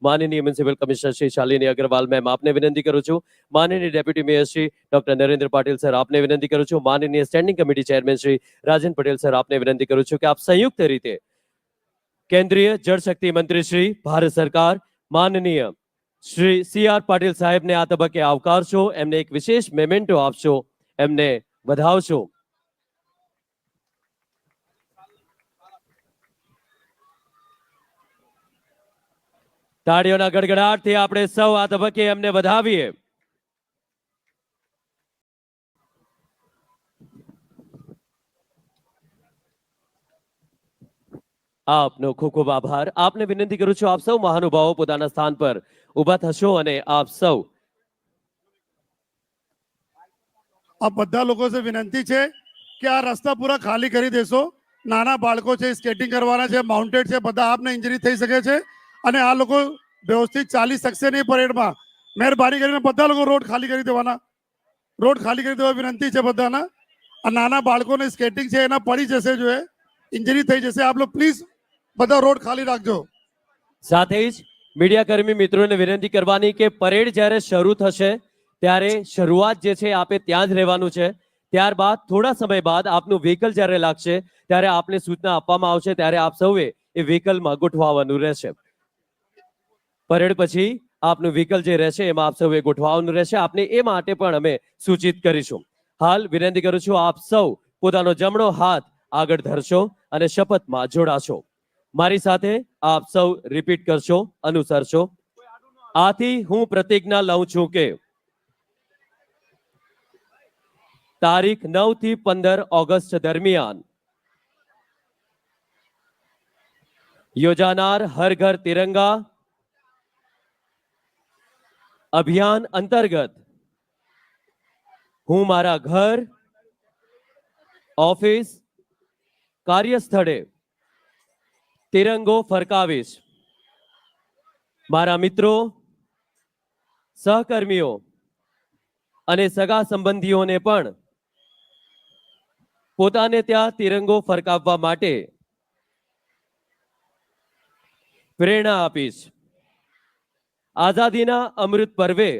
माननीय municipal commissioner Shri Shalini Agarwal ma'am आपने विनंती करूँ छूं, माननीय deputy mayor Shri doctor Narendra Patil sir आपने विनंती करूँ छूं, माननीय standing committee chairman Shri Rajan Patel sir आपने विनंती करूँ छूं कि आप संयुक्त रीते केंद्रीय जलशक्ति मंत्री श्री भारत सरकार माननीय श्री CR पाटिल साहेब ने आ तबक्के आवकारशो, एमने एक विशेष मेमेंटो आपशो, एमने વધાવશો। તાળીઓના ગડગડાટથી આપણે સૌ આ તબક્કે એમને વધાવીએ। આપનો ખૂબ ખૂબ આભાર। આપને વિનંતી કરું છું આપ સૌ મહાનુભાવો પોતાના સ્થાન પર ઊભા થશો અને આપ સૌ આ બધા લોકો સે વિનંતી છે કે આ રસ્તા પૂરા ખાલી કરી દેશો। નાના બાળકો છે, સ્કેટિંગ કરવાના છે, માઉન્ટેડ છે, બધા આપને ઇન્જરી થઈ શકે છે અને આ લોકો વ્યવસ્થિત ચાલી શકશે નહીં પરેડમાં। મહેરબાની કરીને બધા લોકો રોડ ખાલી કરી દેવાના, રોડ ખાલી કરી દેવા વિનંતી છે બધાના। આ નાના બાળકોને સ્કેટિંગ છે એના પડી જશે, જો ઇન્જરી થઈ જશે। આપ લોકો પ્લીઝ બધા રોડ ખાલી રાખજો। સાથે જ મીડિયાકર્મી મિત્રોને વિનંતી કરવાની કે પરેડ જ્યારે શરૂ થશે ત્યારે શરૂઆત જે છે આપે ત્યાં જ રહેવાનું છે। ત્યારબાદ થોડા સમય બાદ આપનું વ્હીકલ જ્યારે લાગશે ત્યારે આપને સૂચના આપવામાં આવશે, ત્યારે આપ સૌએ એ વ્હીકલમાં ગોઠવાવાનું રહેશે। પરેડ પછી આપનું વ્હીકલ જે રહેશે એમાં આપ સૌએ ગોઠવાવાનું રહેશે। આપને એ માટે પણ અમે સૂચિત કરીશું। હાલ વિનંતી કરું છું આપ સૌ પોતાનો જમણો હાથ આગળ ધરશો અને શપથમાં જોડાશો। મારી સાથે આપ સૌ રિપીટ કરશો, અનુસરશો। આથી હું પ્રતિજ્ઞા લઉં છું કે તારીખ 9 થી 15 ઓગસ્ટ દરમિયાન યોજાનાર હર ઘર તિરંગા અભિયાન અંતર્ગત હું મારા ઘર, ઓફિસ, કાર્યસ્થળે તિરંગો ફરકાવીશ। મારા મિત્રો, સહકર્મીઓ અને સગા સંબંધીઓને પણ પોતાને ત્યાં તિરંગો ફરકાવવા માટે પ્રેરણા આપીશ। આઝાદીના અમૃત પર્વે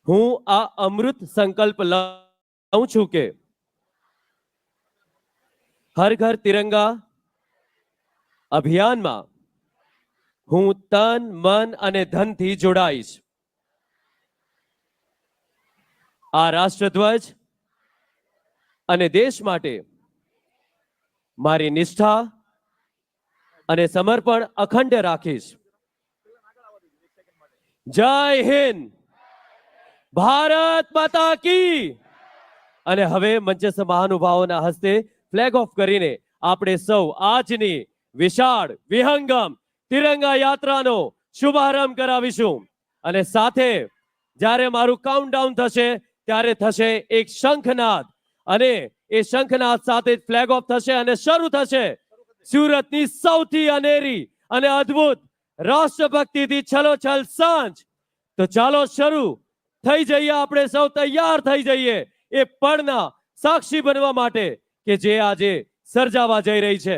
હું આ અમૃત સંકલ્પ લઉં છું કે હર ઘર તિરંગા અભિયાનમાં હું તન, મન અને ધનથી જોડાઈશ। આ રાષ્ટ્રધ્વજ અને દેશ માટે મારી નિષ્ઠા અને સમર્પણ અખંડ રાખીશ। જય હિન્દ, ભારત માતા की। અને હવે મંચસ્થ મહાનુભાવોના હસ્તે ફ્લેગ ઓફ કરીને આપણે સૌ આજની વિશાળ વિહંગમ તિરંગા યાત્રાનો શુભારંભ કરાવીશું। અને સાથે જ્યારે મારું કાઉન્ટડાઉન થશે ત્યારે થશે એક શંખનાદ અને એ શંખનાદ સાથે ફ્લેગ ઓફ થશે અને શરૂ થશે સુરતની સૌથી અનેરી અને અદ્ભુત રાષ્ટ્રભક્તિથી છલોછલ સાંજ। તો ચાલો શરૂ થઈ જઈએ, આપણે સૌ તૈયાર થઈ જઈએ એ પળના સાક્ષી બનવા માટે કે જે આજે સર્જાવા જઈ રહી છે।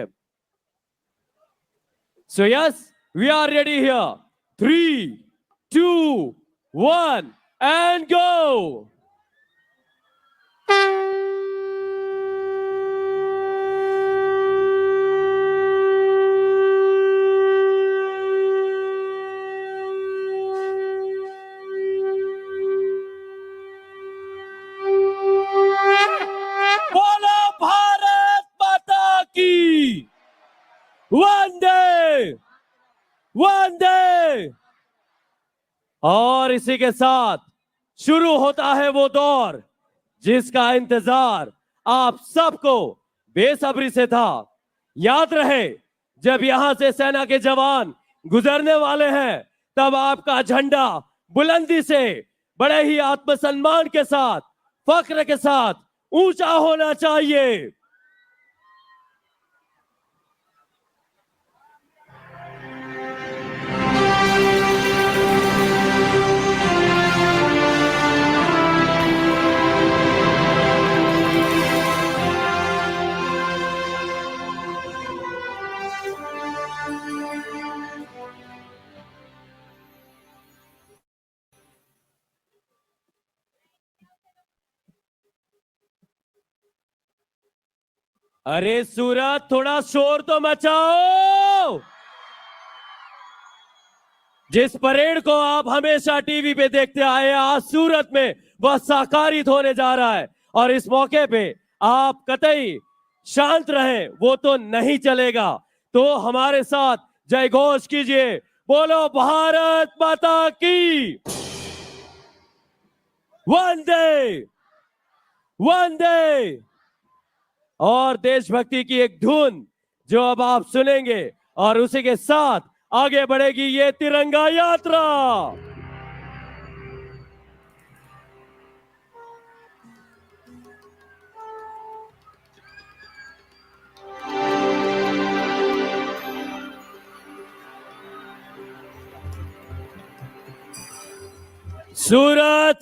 So yes, we are ready here. 3, 2, 1 and go. बोलो भारत माता की। वंदे वंदे। और इसी के साथ शुरू होता है वो दौर जिसका इंतजार आप सबको बेसब्री से था। याद रहे जब यहां से सेना के जवान गुजरने वाले हैं तब आपका झंडा बुलंदी से बड़े ही आत्मसम्मान के साथ, फक्र के साथ ऊंचा होना चाहिए। अरे सूरत, थोड़ा शोर तो मचाओ। जिस परेड को आप हमेशा टीवी पे देखते आए हैं, आज सूरत में वह साकारित होने जा रहा है। और इस मौके पे आप कतई शांत रहें, वो तो नहीं चलेगा। तो हमारे साथ जय घोष कीजिए, बोलो भारत माता की। वंदे वंदे। और देशभक्ति की एक धुन जो अब आप सुनेंगे, और उसी के साथ आगे बढ़ेगी ये तिरंगा यात्रा। सूरत,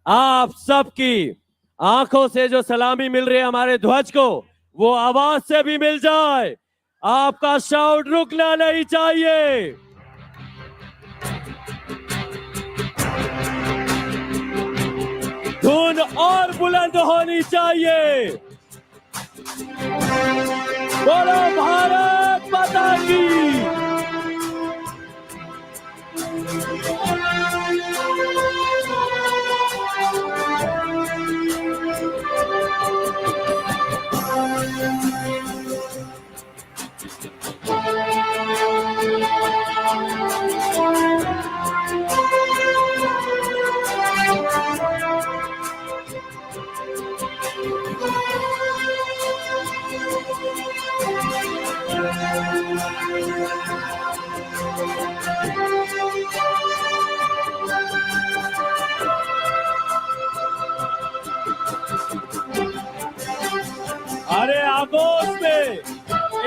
आप सबकी आंखों से जो सलामी मिल रही है हमारे ध्वज को, वो आवाज से भी मिल जाए। आपका शाउट रुकना नहीं चाहिए। धुन और बुलंद होनी चाहिए। बोलो भारत माता की। अरे आगोश में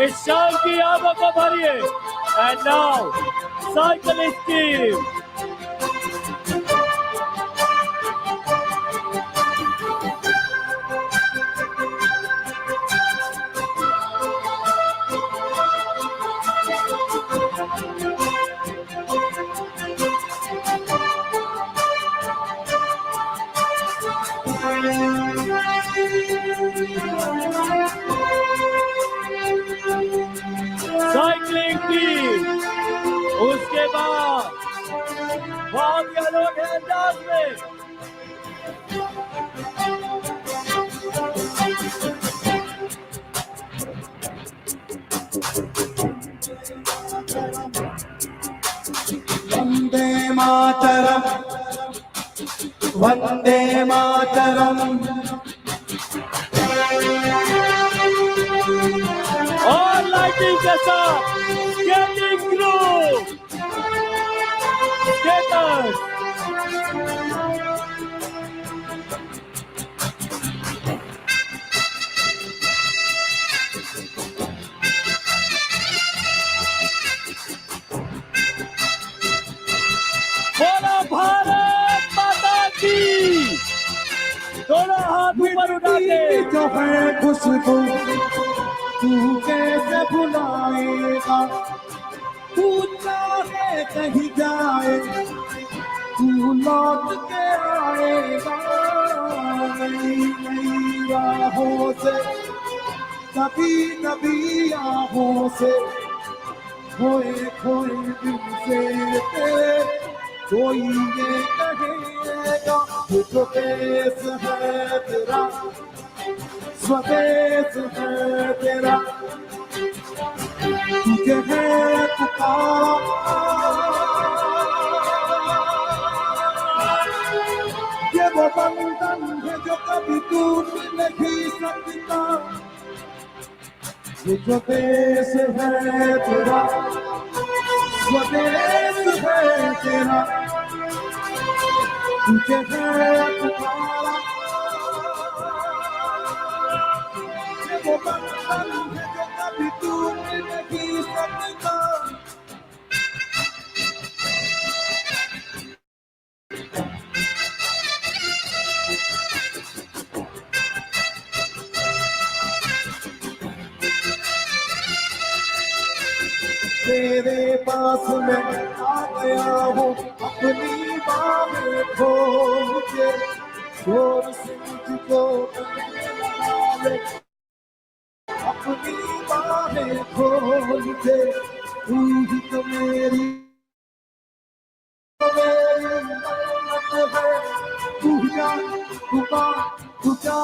इस शाम की आगों को भरिए। And now cyclist team. Cycling team, उसके बाद बहुत ही अनोखे अंदाज में वंदे मातरम, वंदे मातरम। और लाइटिंग के साथ स्केटिंग ग्रुप, स्केटर्स। बोलो भारत माता की। दोनों हाथ ऊपर उठा के। जो है खुशबू तू कैसे भुलाएगा, तू चाहे कहीं जाए तू लौट के आएगा। नई नई राहों से कभी कभी आहों से खोए खोए दिल से तेरे कोई ये कहेगा, जो देश है तेरा स्वदेश है तेरा, तुझे है पुकारा। ये वो बंधन है जो कभी टूट नहीं सकता। ये जो देश है तेरा स्वदेश है तेरा, तुझे है पुकारा। ये वो बंधन है जो कभी टूट नहीं सकता। तेरे पास मैं आ गया हूँ अपनी बाहें खोल के, शोर से मुझको अपनी बाहें खोल दे, तू ही तो मेरी मन्नत है। तू जान तू माँ तुझे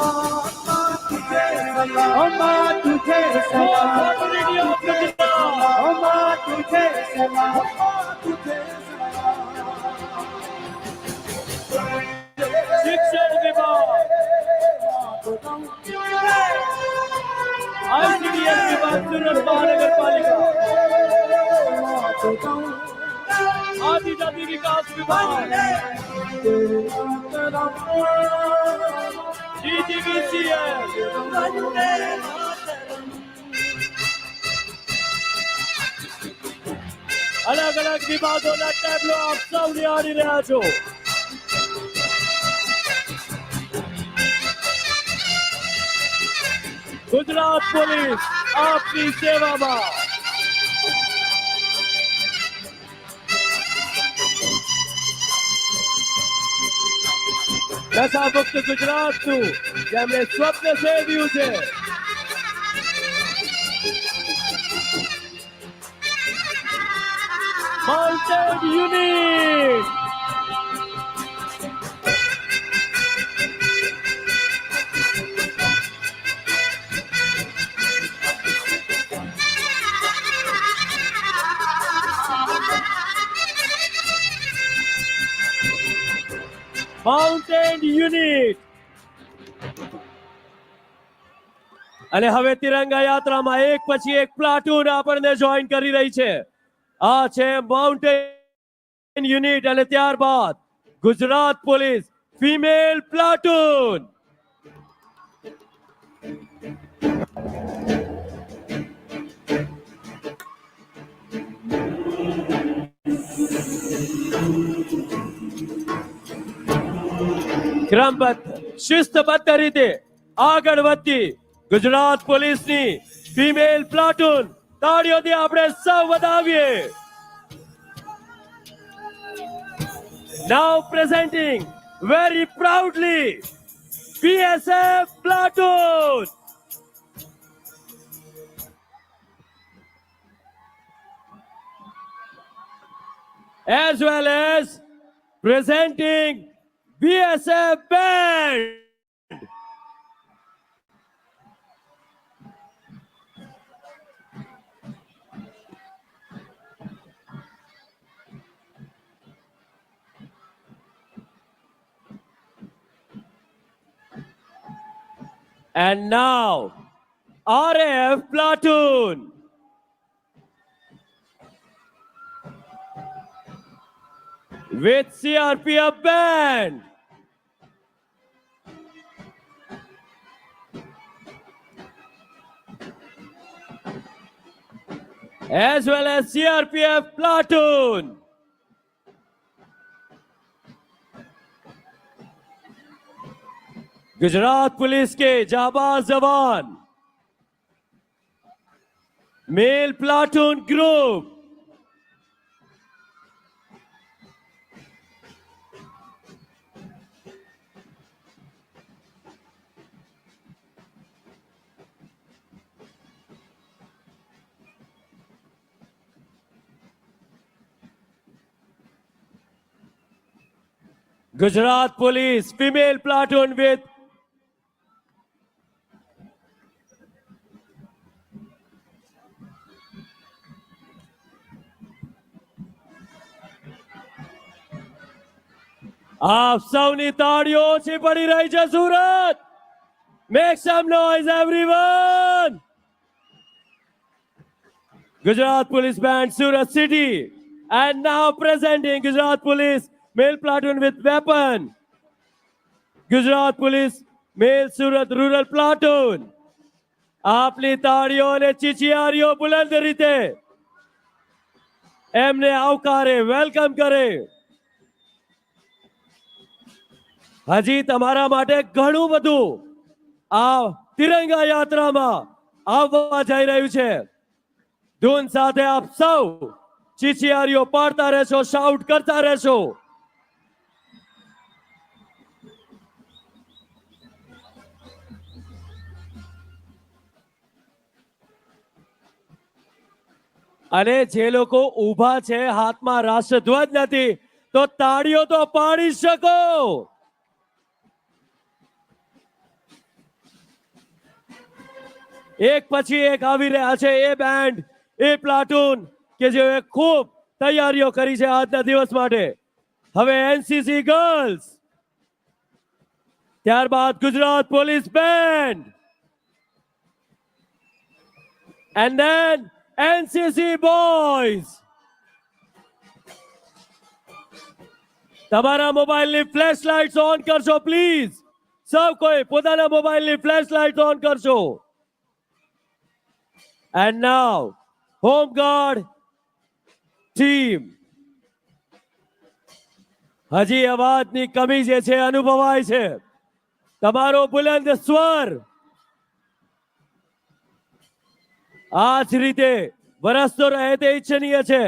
सलाम, माँ तुझे सलाम, Authority of Gujarat. माँ तुझे सलाम, माँ तुझे सलाम। શિક્ષણ વિભાગ, ICDS વિભાગ, સુરત મહાનગરપાલિકા, આદિજાતિ વિકાસ વિભાગ, DGVCS, અલગ અલગ વિભાગોના ટેબલો આપ સૌ નિહાળી રહ્યા છો. ગુજરાત પોલીસ આપની સેવામાં. નશામુક્ત ગુજરાતનું જેમણે સ્વપ્ન સેવ્યું છે, માઉન્ટેન યુનિટ. Mountain unit. અને હવે તિરંગા યાત્રામાં એક પછી એક પ્લાટૂન આપણને જોઈન કરી રહી છે. આ છે માઉન્ટેન યુનિટ અને ત્યારબાદ ગુજરાત પોલીસ ફિમેલ પ્લાટૂન. ક્રમબદ્ધ શિસ્તબદ્ધ રીતે આગળ વધતી ગુજરાત પોલીસની ફિમેલ પ્લાટૂન તાળીઓથી આપણે સૌ વધાવીએ. Now presenting very proudly BSF platoon. As well as presenting BSF band. And now, RF platoon. With CRPF band. As well as CRPF platoon. Gujarat police के जाबाज जवान male platoon group. Gujarat Police female platoon with आप સૌની તાળીઓ ઓછી પડી રહી છે Surat. Make some noise everyone. Gujarat Police Band Surat City and now presenting Gujarat Police male platoon with weapon. Gujarat Police male Surat rural platoon. આપની તાળીઓ અને ચીચિયારીઓ બુલંદ રીતે એમને આવકારે, વેલકમ કરે. હજી તમારા માટે ઘણું બધું આ તિરંગા યાત્રામાં આવવા જઈ રહ્યું છે. ધૂન સાથે આપ સૌ ચીચિયારીઓ પાડતા રહેશો, શાઉટ કરતા રહેશો. અને જે લોકો ઊભા છે હાથમાં રાષ્ટ્રધ્વજ નથી તો તાળીઓ તો પાડી શકો. એક પછી એક આવી રહ્યા છે એ બેન્ડ, એ પ્લાટૂન કે જેઓએ ખૂબ તૈયારીઓ કરી છે આજના દિવસ માટે. હવે એનસીસી ગર્લ્સ, ત્યારબાદ Gujarat police band, and then NCC boys. તમારા મોબાઈલની ફ્લેશ લાઇટ્સ ઓન કરશો પ્લીઝ. સૌ કોઈ પોતાના મોબાઈલની ફ્લેશ લાઇટ્સ ઓન કરશો. And now home guard team. હજી અવાજની કમી જે છે અનુભવાય છે. તમારો બુલંદ સ્વર આ જ રીતે વરસતો રહે તે ઈચ્છનીય છે.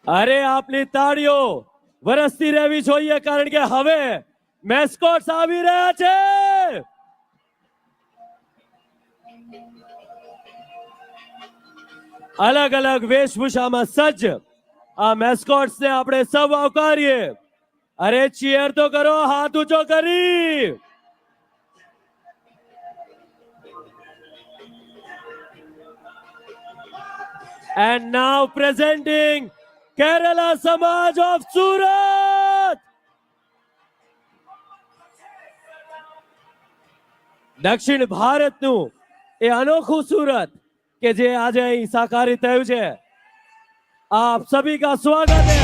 અરે આપની તાળીઓ વરસતી રહેવી જોઈએ કારણ કે હવે મેસ્કોટ્સ આવી રહ્યા છે. અલગ અલગ વેશભૂષામાં સજ્જ આ મેસ્કોટ્સને આપણે સૌ આવકારીએ. અરે ચીયર તો કરો હાથ ઊંચો કરી. And now presenting Kerala Samaj of Surat. દક્ષિણ ભારતનું એ અનોખું સુરત કે જે આજે અહીં સાકારિત થયું છે. આપ સભી કા સ્વાગત है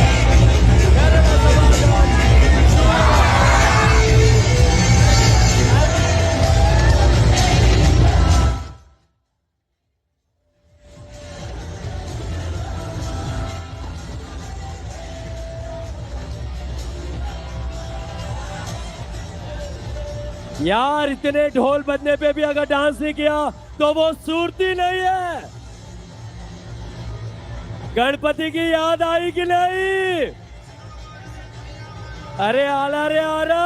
केरला समाज of यार इतने ढोल बजने पे भी अगर डांस नहीं किया तो वो सूरती नहीं है. गणपति की याद आई कि नहीं? अरे आला रे आला.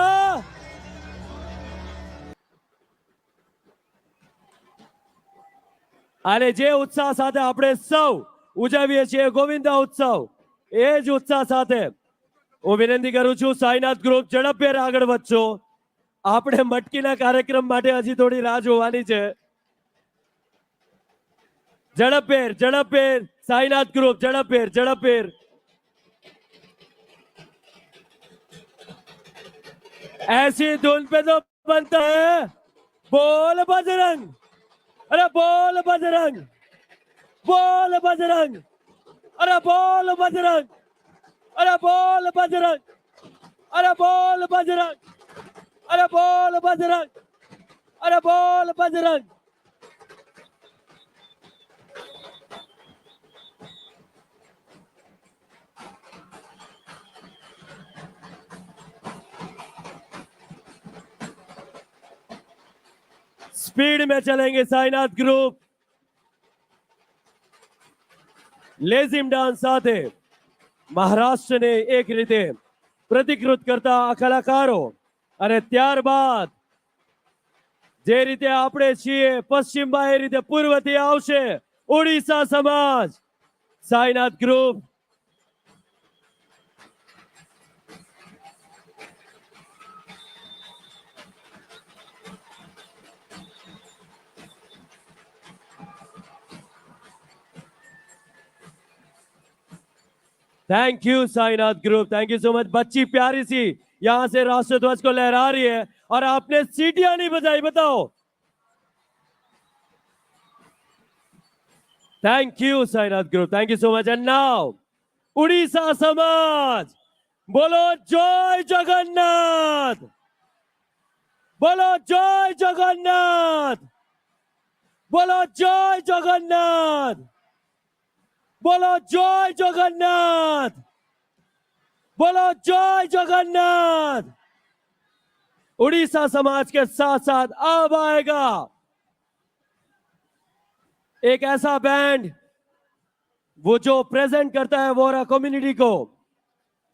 અને જે ઉત્સાહ સાથે આપણે સૌ ઉજવીએ છીએ ગોવિંદા ઉત્સવ, એ જ ઉત્સાહ સાથે હું વિનંતી કરું છું સાઈનાથ ગ્રુપ ઝડપભેર આગળ વધશો. આપણે મટકીના કાર્યક્રમ માટે હજી થોડી રાહ જોવાની છે. ઝડપભેર ઝડપભેર સાઈનાથ ગ્રુપ ઝડપભેર ઝડપભેર. ऐसी धुन पे तो बनता है बोल बजरंग. अरे बोल बजरंग, बोल बजरंग, अरे बोल बजरंग, अरे बोल बजरंग, अरे बोल बजरंग, अरे बोल बजरंग, अरे बोल बजरंग. स्पीड में चलेंगे साईनाथ ग्रुप. લેઝિમ ડાન્સ સાથે મહારાષ્ટ્રને એક રીતે પ્રતિકૃત કરતા આ કલાકારો અને ત્યારબાદ જે રીતે આપણે છીએ પશ્ચિમમાં એ રીતે પૂર્વથી આવશે ઓડિશા સમાજ. Sainath group thank you Sainath group, thank you so much. बच्ची प्यारी सी यहां से राष्ट्रध्वज को लहरा रही है और आपने सीटियां नहीं बजाई, बताओ. Thank you Sainath group, thank you so much. And now Orissa समाज, बोलो जय जगन्नाथ, बोलो जय जगन्नाथ, बोलो जय जगन्नाथ, बोलो जय जगन्नाथ. बोलो जय जगन्नाथ। उड़ीसा समाज के साथ साथ अब आएगा एक ऐसा बैंड वो जो प्रेजेंट करता है वोरा कम्युनिटी को।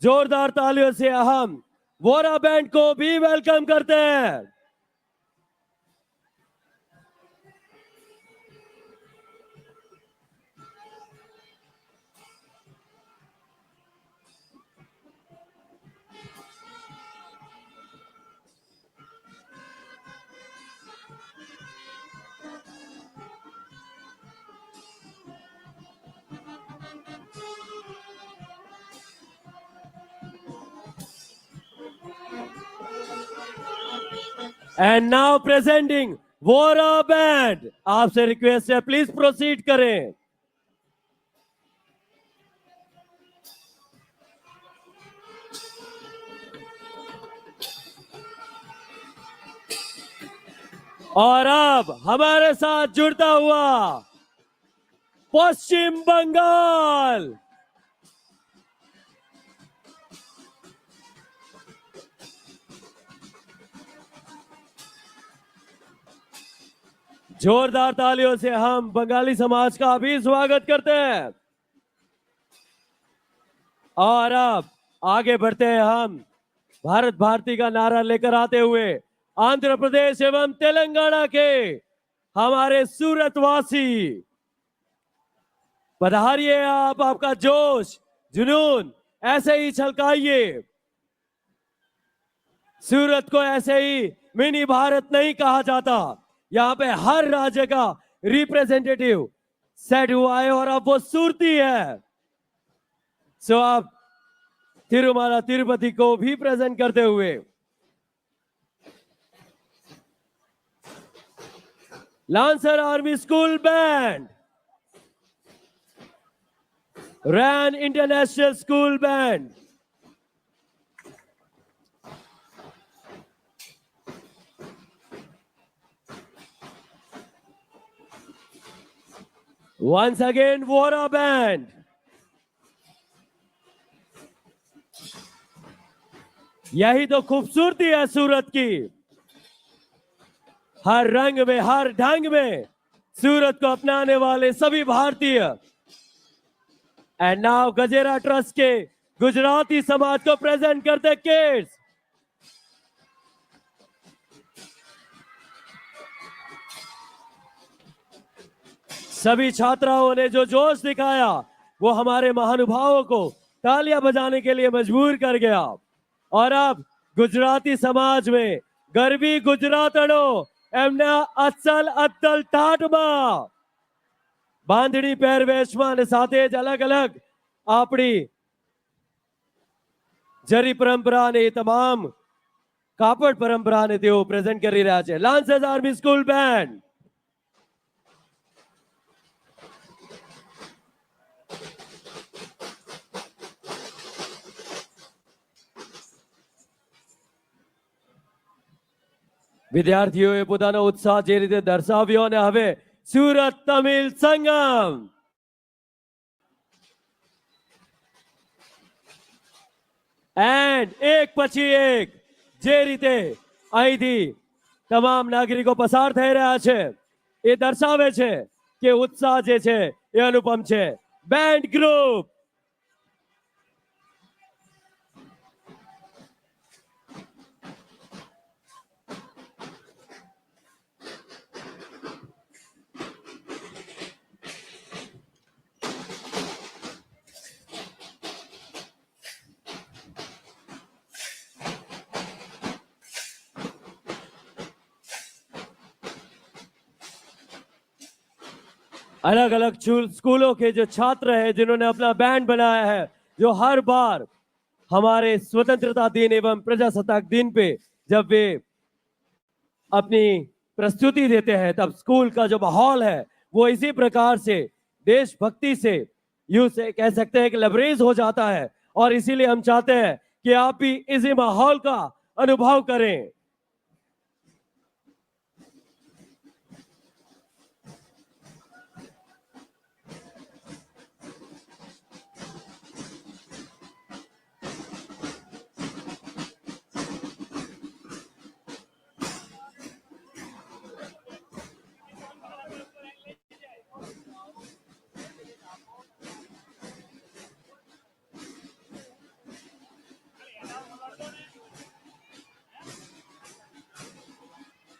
जोरदार तालियों से हम वोरा बैंड को भी वेलकम करते हैं। And now presenting Vora band. आपसे रिक्वेस्ट है प्लीज प्रोसीड करें। और अब हमारे साथ जुड़ता हुआ पश्चिम बंगाल। जोरदार तालियों से हम बंगाली समाज का भी स्वागत करते हैं। और अब आगे बढ़ते हैं हम भारत भारती का नारा लेकर आते हुए आंध्र प्रदेश एवं तेलंगाना के हमारे सूरतवासी। पधारिए आप, आपका जोश जुनून ऐसे ही छलकाइए। सूरत को ऐसे ही मिनी भारत नहीं कहा जाता, यहाँ पे हर राज्य का रिप्रेजेंटेटिव सेट हुआ है और अब वो सूरती है। सो आप तिरुमाला तिरुपति को भी प्रेजेंट करते हुए Lancer army school band, Ryan international school band, once again Vora band, यही तो खूबसूरती है सूरत की। हर रंग में हर ढंग में सूरत को अपनाने वाले सभी भारतीय। एंड नाउ गजेरा ट्रस्ट के गुजराती समाज को प्रेजेंट करते किड्स। सभी छात्राओं ने जो जोश दिखाया वो हमारे महानुभावों को तालियां बजाने के लिए मजबूर कर गया। और अब गुजराती समाज में गरबी गुजरातणो एमना असल अद्दल ટાટમાં બાંધણી પહેરવેશમાં અને સાથે જ અલગ અલગ આપણી જરી પરંપરા અને તમામ કાપડ પરંપરાને તેઓ પ્રેઝન્ટ કરી રહ્યા છે। લાન્સર્સ આર્મી સ્કૂલ બેન્ડ। વિદ્યાર્થીઓએ પોતાનો ઉત્સાહ જે રીતે દર્શાવ્યો અને હવે સુરત તમિલ સંગમ એન્ડ એક પછી એક જે રીતે અહીંથી તમામ નાગરિકો પસાર થઈ રહ્યા છે એ દર્શાવે છે કે ઉત્સાહ જે છે એ અનુપમ છે। બેન્ડ ગ્રુપ अलग अलग स्कूलों के जो छात्र हैं जिन्होंने अपना बैंड बनाया है, जो हर बार हमारे स्वतंत्रता दिन एवं प्रजासत्ताक दिन पे जब वे अपनी प्रस्तुति देते हैं तब स्कूल का जो माहौल है वो इसी प्रकार से देशभक्ति से यूं से कह सकते हैं कि लबरेज हो जाता है। और इसीलिए हम चाहते हैं कि आप भी इसी माहौल का अनुभव करें।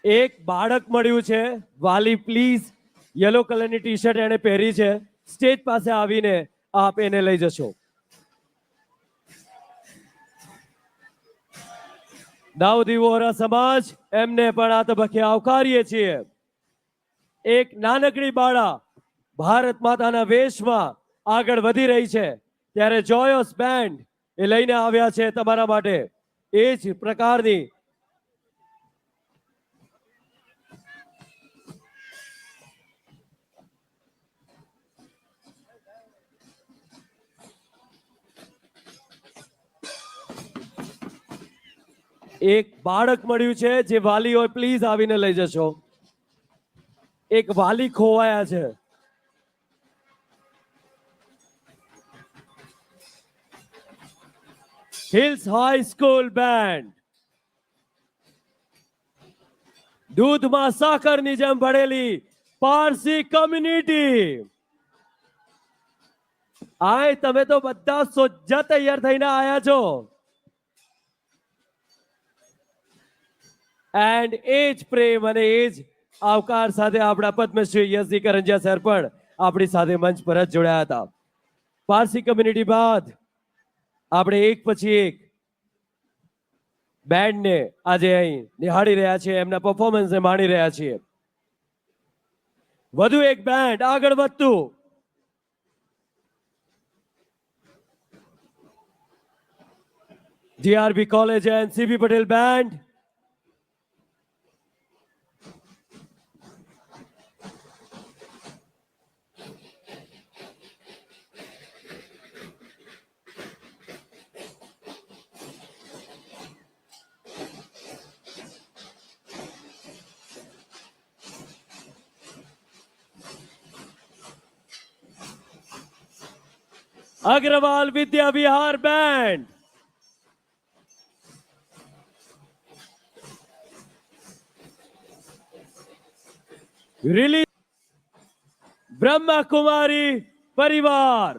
એક બાળક મળ્યું છે, વાલી પ્લીઝ યલો કલરની ટી શર્ટ એને પહેરી છે, સ્ટેજ પાસે આવીને આપ એને લઈ જશો. દાઉદી વોહરા સમાજ એમને પણ આ તબક્કે આવકારીએ છીએ. એક નાનકડી બાળા ભારત માતાના વેશમાં આગળ વધી રહી છે, ત્યારે જોયોસ બેન્ડ એ લઈને આવ્યા છે તમારા માટે એ જ પ્રકારની એક બાળક મળ્યું છે, જે વાલી હોય પ્લીઝ આવીને લઈ જશો. એક વાલી ખોવાયા છે. હિલ્સ હાઈ સ્કૂલ બેન્ડ દૂધમાં સાકરની જેમ ભળેલી પારસી કમ્યુનિટી. આય તમે તો બધા સોજા તૈયાર થઈને આયા છો. એન્ડ એ જ પ્રેમ અને એ જ આવકાર સાથે આપણા પદ્મશ્રી યસદી કરંજિયા સર પણ આપણી સાથે મંચ પર જ જોડાયા હતા. પારસી કમ્યુનિટી બાદ આપણે એક પછી એક બેન્ડને આજે અહીં નિહાળી રહ્યા છીએ, એમના પરફોર્મન્સને માણી રહ્યા છીએ. વધુ એક બેન્ડ આગળ વધતું GRB college and CB Patel band. Agrawal Vidya Vihar band. Release Brahma Kumari परिवार.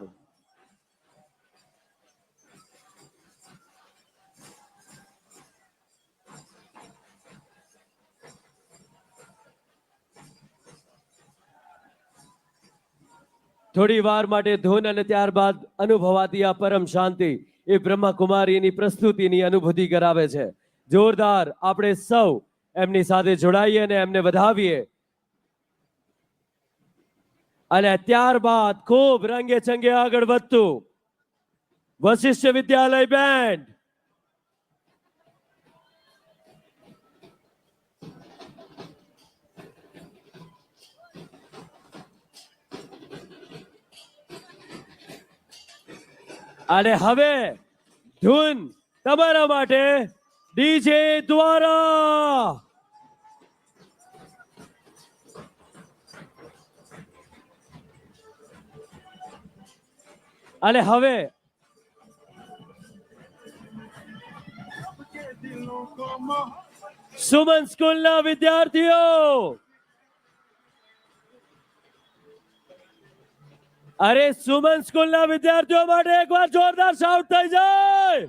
થોડી વાર માટે ધૂન અને ત્યારબાદ અનુભવાતી આ પરમ શાંતિ એ બ્રહ્મા કુમારીની પ્રસ્તુતિની અનુભૂતિ કરાવે છે. જોરદાર આપણે સૌ એમની સાથે જોડાઈએ અને એમને વધાવીએ. અને ત્યારબાદ ખૂબ રંગે ચંગે આગળ વધતું વશિષ્ઠ વિદ્યાલય બેન્ડ. અને હવે ધૂન તમારા માટે ડીજે દ્વારા. અને હવે સુમન સ્કૂલના વિદ્યાર્થીઓ. અરે સુમન સ્કૂલના વિદ્યાર્થીઓ માટે એકવાર જોરદાર શાઉટ થઈ જાય.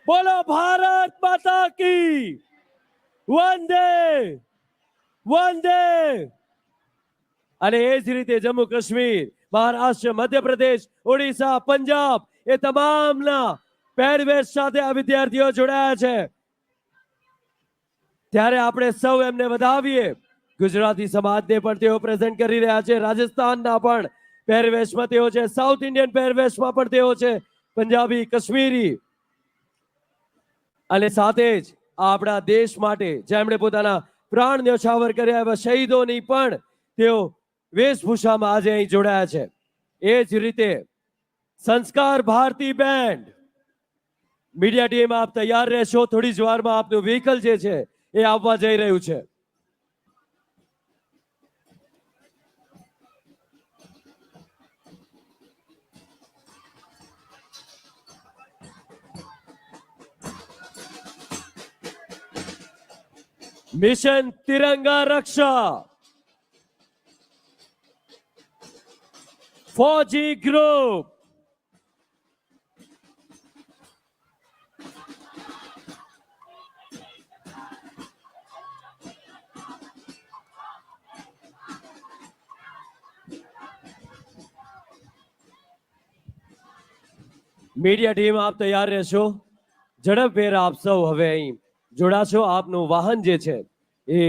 બોલો ભારત માતા કી વંદે વંદે. અને એ જ રીતે જમ્મુ કાશ્મીર, મહારાષ્ટ્ર, મધ્યપ્રદેશ, ઓડિશા, પંજાબ એ તમામના પહેરવેશ સાથે આ વિદ્યાર્થીઓ જોડાયા છે. ત્યારે આપણે સૌ એમને વધાવીએ. ગુજરાતી સમાજને પણ તેઓ પ્રેઝન્ટ કરી રહ્યા છે. રાજસ્થાનના પણ પહેરવેશમાં તેઓ છે, સાઉથ ઇન્ડિયન પહેરવેશમાં પણ તેઓ છે, પંજાબી, કાશ્મીરી. અને સાથે જ આપણા દેશ માટે જેમણે પોતાના પ્રાણ ન્યોછાવર કર્યા એવા શહીદોની પણ તેઓ વેશભૂષામાં આજે અહીં જોડાયા છે. એ જ રીતે સંસ્કાર ભારતી બેન્ડ. મીડિયા ટીમ આપ તૈયાર રહેશો. થોડી જ વારમાં આપનું વ્હીકલ જે છે એ આવવા જઈ રહ્યું છે. મિશન તિરંગા રક્ષા, ફौजी ગ્રુપ, મીડિયા ટીમ આપ તૈયાર રહેશો. ઝડપભેર આપ સૌ હવે અહીં જોડાશો. આપનું વાહન જે છે એ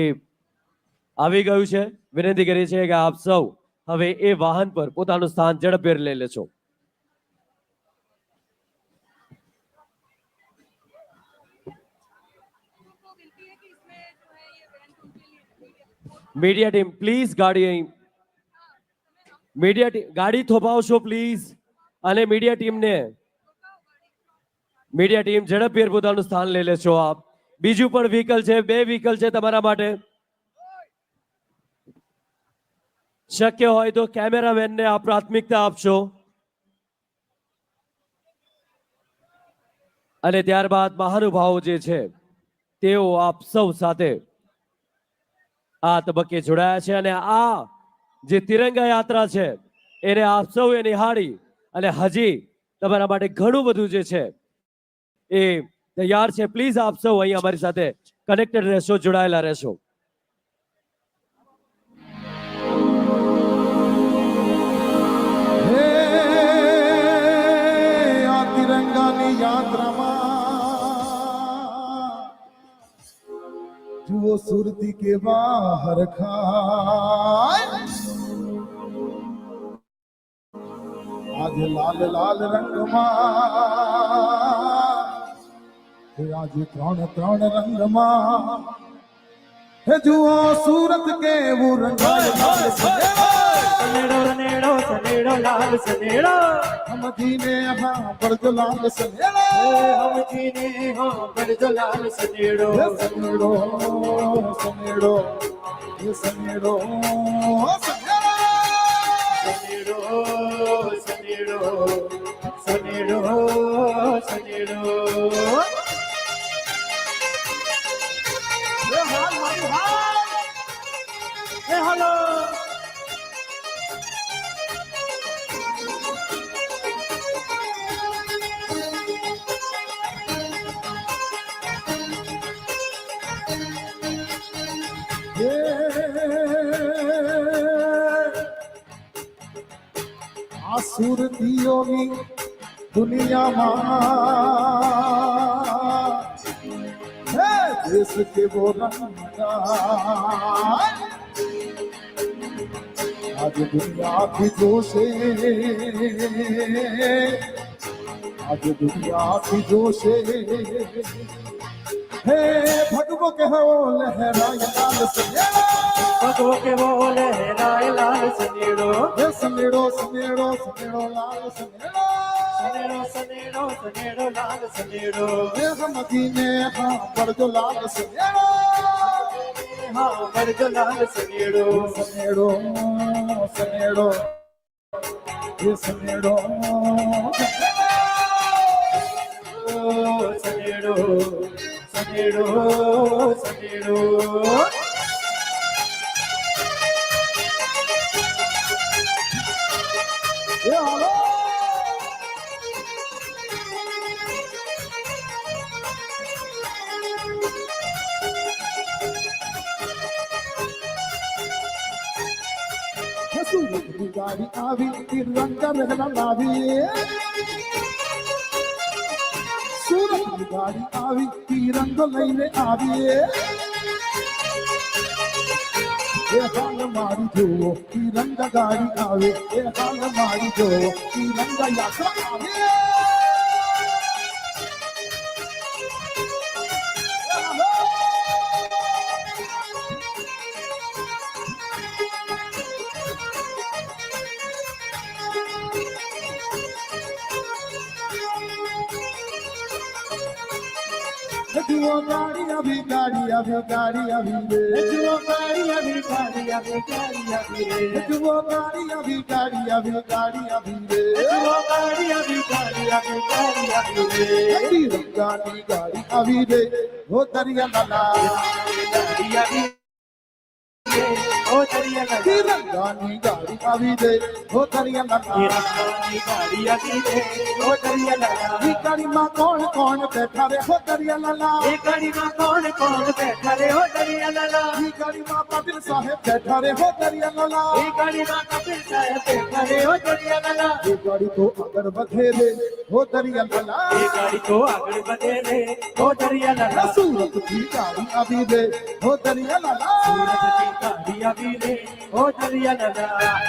આવી ગયું છે. વિનંતી કરીએ છીએ કે આપ સૌ હવે એ વાહન પર પોતાનું સ્થાન ઝડપભેર લઈ લેશો. મીડિયા ટીમ પ્લીઝ ગાડી અહીં મીડિયા ગાડી થોભાવશો પ્લીઝ. અને મીડિયા ટીમને ઝડપભેર પોતાનું સ્થાન લઈ લેશો આપ. બીજું પણ વ્હીકલ છે, 2 વ્હીકલ છે તમારા માટે. શક્ય હોય તો કેમેરામેનને આપ પ્રાથમિકતા આપશો. અને ત્યારબાદ મહાનુભાવો જે છે તેઓ આપ સૌ સાથે આ તબક્કે જોડાયા છે. અને આ જે તિરંગા યાત્રા છે એને આપ સૌએ નિહાળી અને હજી તમારા માટે ઘણું બધું જે છે એ તૈયાર છે. પ્લીઝ આપ સૌ અહીં અમારી સાથે કનેક્ટેડ રહેશો, જોડાયેલા રહેશો. હે આ તિરંગાની યાત્રામાં જુઓ સુરતી કે બહાર ખાય આજે લાલ લાલ રંગમાં આજે 3 રંગમાં હે જુઓ સુરત કેવું રંગાય સનેડો સનેડો સનેડો લાલ સનેડો हम जीने हाँ बड़ो लाल सनेड़ो हम जीने हाँ बड़ो लाल सनेड़ो ये सनेड़ो सनेड़ो ये सनेड़ो सनेड़ो सनेड़ो सनेड़ो सनेड़ो ये हाल मारी हाल ये हालो સુરતીઓની દુનિયામાં હે દેશ કેવો રંગા આજ દુનિયાથી જોશે હે ભગવો કે હો લહેરાય લાલ સનેડો भगो के बोले राय लाल सनेड़ो હે સનેડો સનેડો સનેડો લાલ સનેડો सनेड़ो सनेड़ो सनेड़ो लाल सनेड़ो હે હમદીને હા બળજો લાલ સનેડો हाँ बड़ो लाल सनेड़ो સનેડો સનેડો ये सनेड़ो सनेड़ो सनेड़ो सनेड़ो ये हालो सूरत की गाड़ी आवी तिरंगा रहना लावी सूरत की गाड़ी आवी तिरंगा लईने आवी ये हाल मारी जो तिरंगा गाड़ी आवे ये हाल मारी जो तिरंगा यात्रा आवे जुआ गाड़ी अभी गाड़ी अभी गाड़ी अभी रे जुआ गाड़ी अभी गाड़ी अभी गाड़ी अभी रे जुआ गाड़ी अभी गाड़ी अभी गाड़ी अभी रे जुआ गाड़ी अभी गाड़ी अभी गाड़ी अभी रे गाड़ी गाड़ी अभी रे वो दरिया लाला गाड़ी अभी ઓ દરિયા લાલા તિરંગાની ગાડી આવી દે હો દરિયા લાલા તિરંગાની ગાડી આવી રે ઓ દરિયા લાલા ઈ ગાડીમાં કોણ કોણ બેઠા રે હો દરિયા લાલા એ ગાડીમાં કોણ કોણ બેઠા રે ઓ દરિયા લાલા ઈ ગાડીમાં પાટીલ સાહેબ બેઠા રે હો દરિયા લાલા એ ગાડીમાં કપિલ સાહેબ બેઠા રે ઓ દરિયા લાલા એ ગાડી તો આગળ વધે રે હો દરિયા લાલા એ ગાડી તો આગળ વધે રે ઓ દરિયા લાલા સુરતથી ગાડી આવી દે હો દરિયા લાલા સુરતથી ગાડી આવી રે ઓ દરિયા લાલા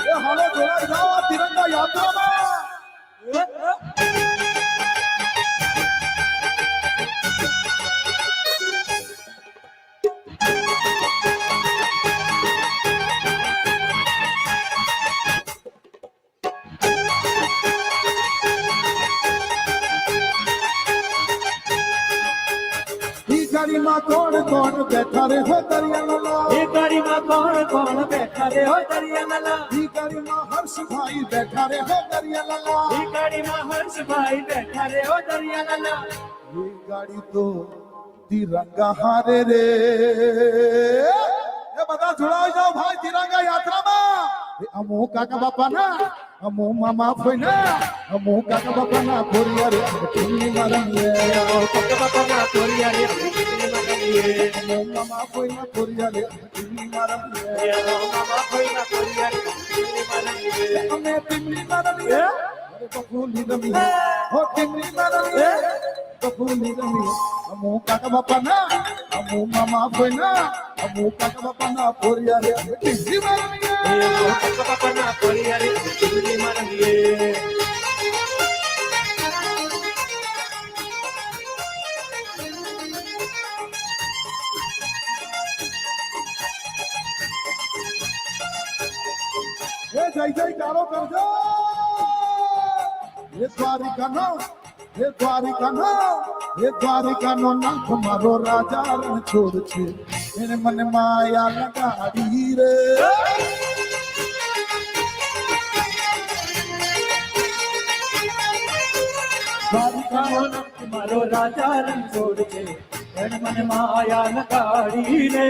એ હાલો જોડાઈ જાઓ આ તિરંગા યાત્રામાં ઈ ગાડીમાં કોણ કોણ બેઠા રે હો દરિયા લાલા એ ગાડીમાં કોણ કોણ બેઠા રે ઓ દરિયા લાલા ઈ ગાડીમાં હર્ષભાઈ બેઠા રે હો દરિયા લાલા એ ગાડીમાં હર્ષભાઈ બેઠા રે ઓ દરિયા લાલા ઈ ગાડી તો તિરંગા હારે રે એ બધા જોડાઈ જાઓ ભાઈ તિરંગા યાત્રામાં એ અમો કાકા બાપાના અમો મામા ફોઈના અમો કાકા બાપાના ખોરિયા રે ટીની મારંગે પગ બાપાના તોરિયા રે ટીની મારંગે અમો મામા ફોઈના ખોરિયા રે ટીની મારંગે મામા ભાઈના તોરિયા રે ટીની મારંગે અમે ટીની મારંગે અરે બકુલી રમી હો ટીની મારંગે બકુલી રમી અમો કાકા બાપાના અમો મામા ફોઈના અમો કાકા બાપાના ખોરિયા રે ટીની મારંગે પગ બાપાના તોરિયા રે ટીની મારંગે એ જય જયકારો કરજો એ દ્વારિકાનો નાથ મારો રાજા રણ છોડ છે એને મને માયા લગાડી રે દ્વારિકાનો નાથ મારો રાજા રણછોડ છે એને મને માયા લગાડીને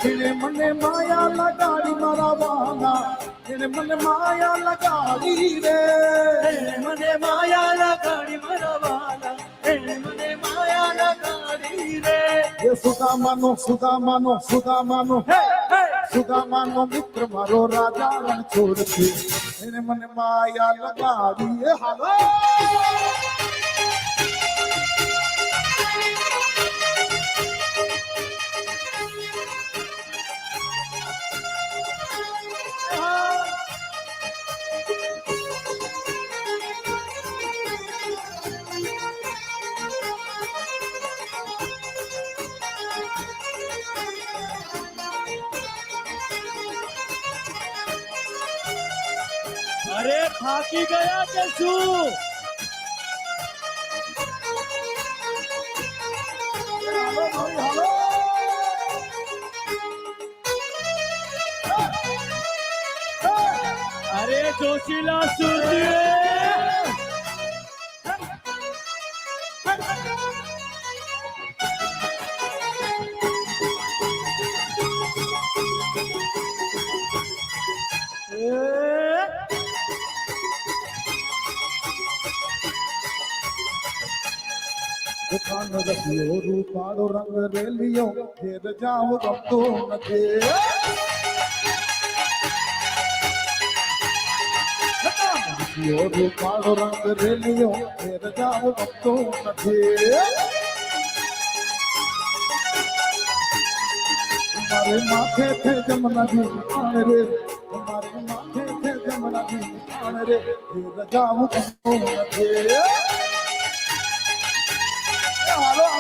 એને મને માયા લગાડી મારા વાલા એને મને માયા લગાડી રે એને મને માયા લગાડી મારા વાલા એને મને માયા લગાડી રે એ સુદામાનો મિત્ર મારો રાજા રણ છોડ છે એને મને માયા લગાડી એ હાલો અરે થાકી ગયા કે શું? અરે જોશીલા સુરજીએ દુકાન રસ્યો રૂપાળો રંગ રેલિયો ઘેર જાવ ગમતો નથી રસ્યો રૂપાળો રંગ રેલિયો ઘેર જાવ ગમતો નથી મારે માથે છે જમનાજી પાણ રે મારે માથે છે જમનાજી પાણ રે ઘેર જાવ ગમતો નથી હાલો